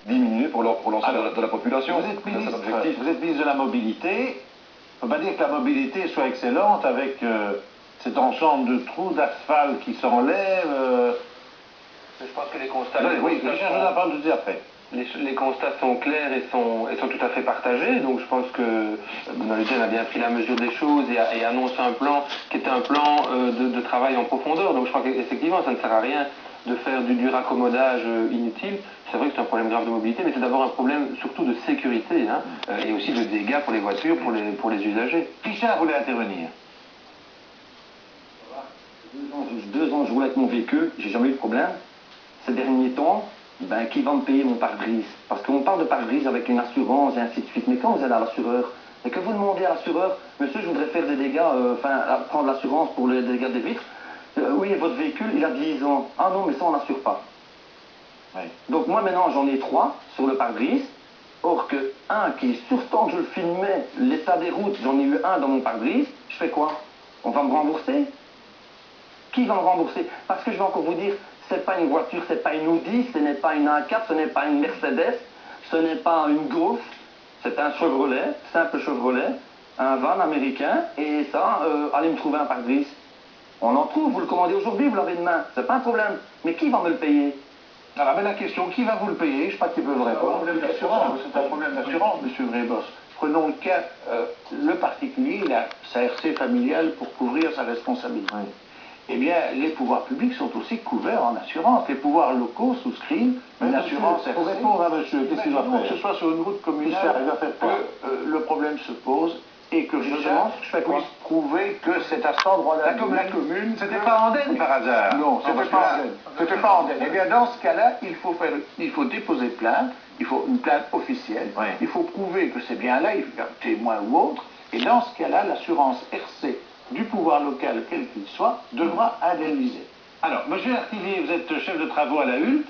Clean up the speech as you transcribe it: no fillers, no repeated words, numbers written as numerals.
diminuer pour l'ensemble de la population. Vous êtes ministre de la mobilité. On ne peut pas dire que la mobilité soit excellente avec cet ensemble de trous d'asphalte qui s'enlèvent. Je pense que les constats... Oui, je cherche la parole tout de suite après. Les constats sont clairs et sont tout à fait partagés, donc je pense que Bruno Le Guen a bien pris la mesure des choses et annonce un plan qui est un plan de travail en profondeur. Donc je crois qu'effectivement ça ne sert à rien de faire du raccommodage inutile. C'est vrai que c'est un problème grave de mobilité, mais c'est d'abord un problème surtout de sécurité hein, et aussi de dégâts pour les voitures, pour les usagers. Richard voulait intervenir. 2 ans, je roule avec mon véhicule, j'ai jamais eu de problème. Ces derniers temps, ben, qui va me payer mon pare-brise? Parce qu'on parle de pare-brise avec une assurance et ainsi de suite. Mais quand vous allez à l'assureur, et que vous demandez à l'assureur, monsieur, je voudrais faire des dégâts, prendre l'assurance pour les dégâts des vitres, oui, votre véhicule, il a 10 ans. Ah non, mais ça, on n'assure pas. Oui. Donc moi, maintenant, j'en ai 3 sur le pare-brise. Or que un qui, sur ce temps que je le filmais, l'état des routes, j'en ai eu un dans mon pare-brise, je fais quoi? On va me rembourser? Qui va me rembourser? Parce que je vais encore vous dire, c'est pas une voiture, c'est pas une Audi, ce n'est pas une A4, ce n'est pas une Mercedes, ce n'est pas une Golf, c'est un Chevrolet, simple Chevrolet, un van américain, et ça, allez me trouver un pare-brise. On en trouve, vous le commandez aujourd'hui, vous l'avez demain, c'est pas un problème. Mais qui va me le payer? Alors, mais la question, qui va vous le payer? Je ne sais pas qui peut vous répondre. C'est un problème d'assurance, M. Vrébos. Prenons le cas, le particulier, il a sa RC familiale pour couvrir sa responsabilité. Oui. Eh bien, les pouvoirs publics sont aussi couverts en assurance. Les pouvoirs locaux souscrivent une assurance RC. Pour répondre à monsieur, qu'est-ce qu'il va faire? Que ce soit sur une route communale, que le problème se pose et que Richard puisse prouver que c'est à cet endroit-là. La commune, c'était pas Andenne par hasard? Non, c'était pas Andenne. C'était pas Andenne. Eh bien, dans ce cas-là, il faut déposer plainte, il faut une plainte officielle, oui. Il faut prouver que c'est bien là, il faut faire témoin ou autre, et dans ce cas-là, l'assurance RC du pouvoir local, quel qu'il soit, devra indemniser. Alors, monsieur Artivier, vous êtes chef de travaux à la HULT.